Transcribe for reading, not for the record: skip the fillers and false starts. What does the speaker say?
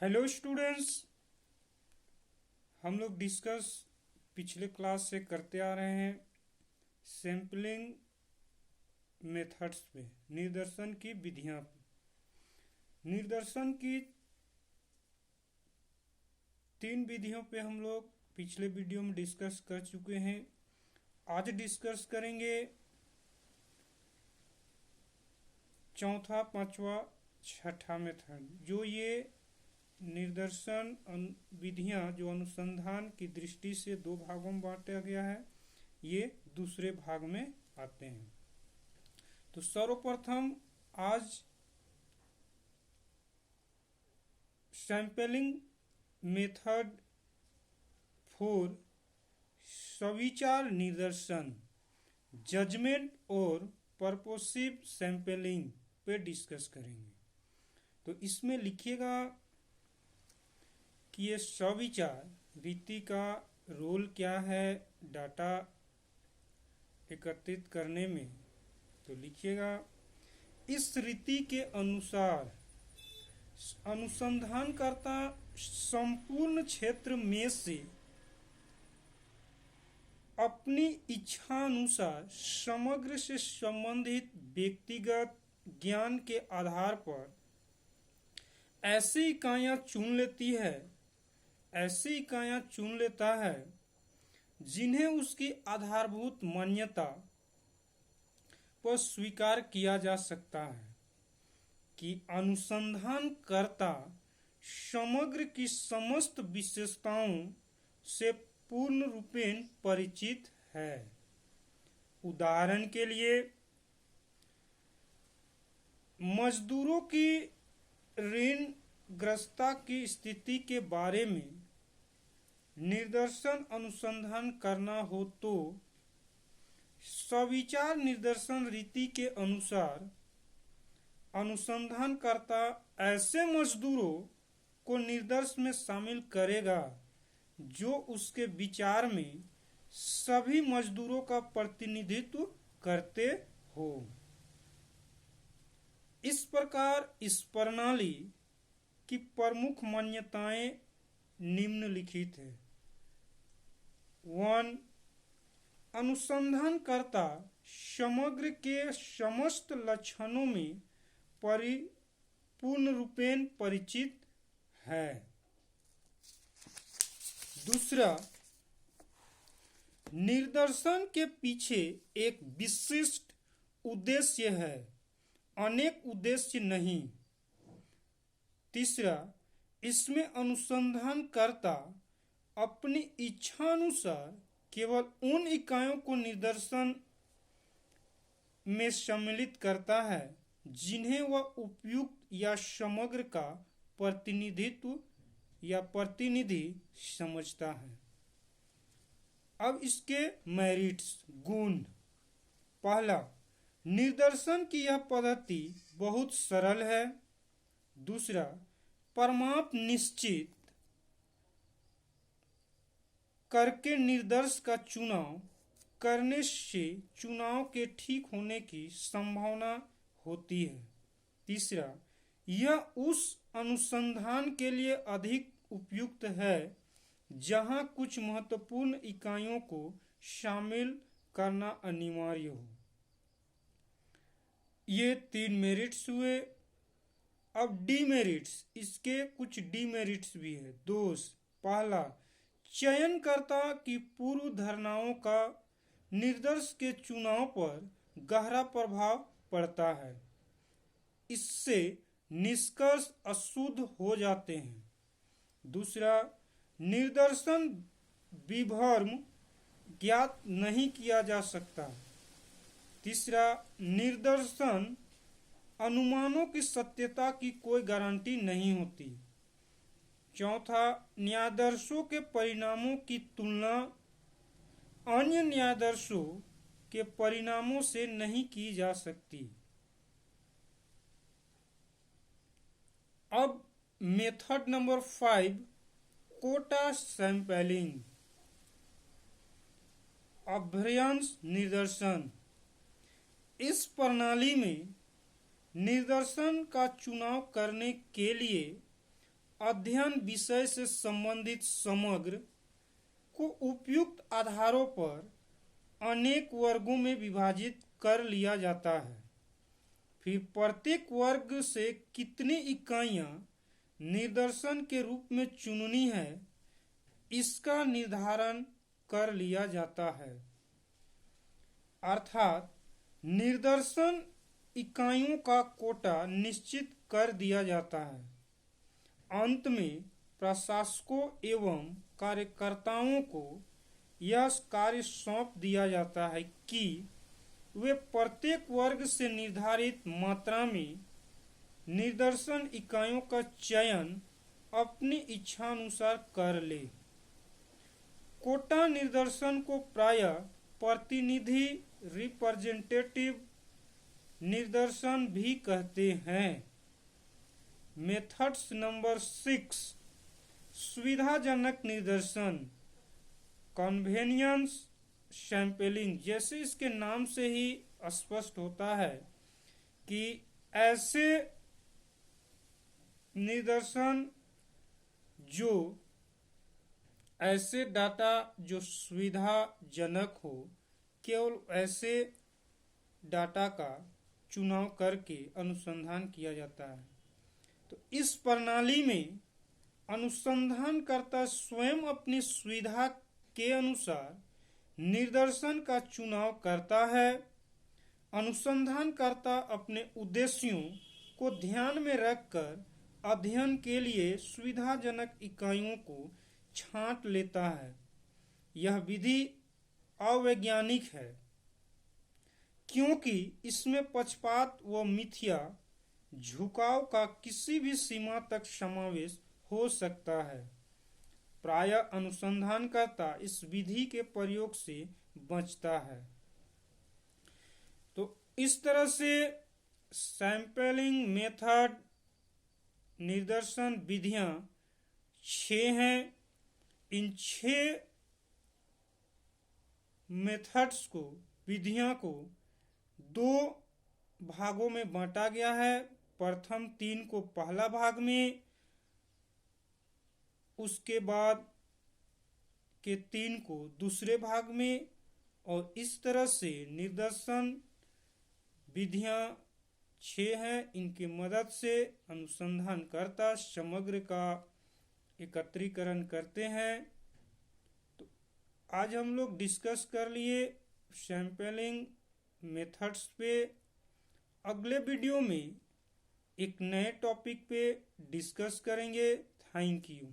Hello students, हम लोग discuss पिछले क्लास से करते आ रहे हैं सैम्पलिंग मेथड्स पे, निर्दर्शन की विधियां। निर्दर्शन की 3 विधियों पे हम लोग पिछले वीडियो में डिस्कस कर चुके हैं। आज डिस्कस करेंगे चौथा, पांचवा, छठा मेथड। जो ये निर्दर्शन विधियां जो अनुसंधान की दृष्टि से 2 भागों में बांटा गया है, ये दूसरे भाग में आते हैं। तो सर्वप्रथम आज सैंपलिंग मेथड फॉर सविचार निर्दर्शन, जजमेंट और पर्पसिव सैंपलिंग पे डिस्कस करेंगे। तो इसमें लिखिएगा कि ये सविचार रीति का रोल क्या है डाटा एकत्रित करने में। तो लिखिएगा, इस रीति के अनुसार अनुसंधानकर्ता संपूर्ण क्षेत्र में से अपनी इच्छा अनुसार समग्र से संबंधित व्यक्तिगत ज्ञान के आधार पर ऐसी इकाइयां चुन लेता है जिन्हें उसकी आधारभूत मान्यता पर स्वीकार किया जा सकता है कि अनुसंधानकर्ता समग्र की समस्त विशेषताओं से पूर्ण रूपेण परिचित है। उदाहरण के लिए, मजदूरों की ऋणग्रस्तता की स्थिति के बारे में निर्दर्शन अनुसंधान करना हो तो सविचार निर्दर्शन रीति के अनुसार अनुसंधानकर्ता ऐसे मजदूरों को निर्दर्श में शामिल करेगा जो उसके विचार में सभी मजदूरों का प्रतिनिधित्व करते हो। इस प्रकार इस प्रणाली की प्रमुख मान्यताएं निम्नलिखित है। 1. अनुसंधानकर्ता समग्र के समस्त लक्षणों में पूर्ण रूपेण परिचित है। 2. निर्दर्शन के पीछे एक विशिष्ट उद्देश्य है, अनेक उद्देश्य नहीं। 3. इसमें अनुसंधानकर्ता अपनी इच्छानुसार केवल उन इकाइयों को निर्दर्शन में सम्मिलित करता है जिन्हें वह उपयुक्त या समग्र का प्रतिनिधित्व या प्रतिनिधि समझता है। अब इसके मेरिट्स, गुण। पहला, निर्दर्शन की यह पद्धति बहुत सरल है। 2. परिमाप निश्चित करके निर्दर्श का चुनाव करने से चुनाव के ठीक होने की संभावना होती है। 3. यह उस अनुसंधान के लिए अधिक उपयुक्त है जहां कुछ महत्वपूर्ण इकाइयों को शामिल करना अनिवार्य हो। ये 3 मेरिट्स हुए। अब डीमेरिट्स, इसके कुछ डीमेरिट्स भी है। दोष: पहला, चयनकर्ता की पूर्व धारणाओं का निर्दर्श के चुनाव पर गहरा प्रभाव पड़ता है। इससे निष्कर्ष अशुद्ध हो जाते हैं। 2. निर्दर्शन विभ्रम ज्ञात नहीं किया जा सकता। 3. निर्दर्शन अनुमानों की सत्यता की कोई गारंटी नहीं होती। 4. न्यायादर्शों के परिणामों की तुलना अन्य न्यायादर्शों के परिणामों से नहीं की जा सकती। अब मेथड नंबर 5, कोटा सैंपलिंग, अभ्यंश निर्दर्शन। इस प्रणाली में निर्दर्शन का चुनाव करने के लिए अध्ययन विषय से संबंधित समग्र को उपयुक्त आधारों पर अनेक वर्गों में विभाजित कर लिया जाता है। फिर प्रत्येक वर्ग से कितनी इकाइयां निदर्शन के रूप में चुननी है, इसका निर्धारण कर लिया जाता है। अर्थात निदर्शन इकाइयों का कोटा निश्चित कर दिया जाता है। अंत में प्रशासकों एवं कार्यकर्ताओं को यह कार्य सौंप दिया जाता है कि वे प्रत्येक वर्ग से निर्धारित मात्रा में निदर्शन इकाइयों का चयन अपनी इच्छानुसार कर ले। कोटा निदर्शन को प्रायः प्रतिनिधि रिप्रेजेंटेटिव निदर्शन भी कहते हैं। मेथड्स नंबर 6, सुविधाजनक निदर्शन, कन्वेनियंस सैंपलिंग। जैसे इसके नाम से ही स्पष्ट होता है कि ऐसे निदर्शन ऐसे डाटा जो सुविधाजनक हो, केवल ऐसे डाटा का चुनाव करके अनुसंधान किया जाता है। तो इस प्रणाली में अनुसंधानकर्ता स्वयं अपनी सुविधा के अनुसार निदर्शन का चुनाव करता है। अनुसंधानकर्ता अपने उद्देश्यों को ध्यान में रखकर अध्ययन के लिए सुविधाजनक इकाइयों को छांट लेता है। यह विधि अवैज्ञानिक है क्योंकि इसमें पक्षपात व मिथ्या झुकाव का किसी भी सीमा तक समावेश हो सकता है। प्रायः अनुसंधानकर्ता इस विधि के प्रयोग से बचता है। तो इस तरह से सैंपलिंग मेथड निदर्शन विधियां 6 हैं। इन 6 मेथड्स को, विधियां को 2 भागों में बांटा गया है। प्रथम 3 को पहला भाग में, उसके बाद के 3 को दूसरे भाग में, और इस तरह से निदर्शन विधियां 6 हैं। इनकी मदद से अनुसंधानकर्ता समग्र का एकत्रीकरण करते हैं। तो आज हम लोग डिस्कस कर लिए सैंपलिंग मेथड्स पे। अगले वीडियो में एक नए टॉपिक पे डिस्कस करेंगे। Thank you.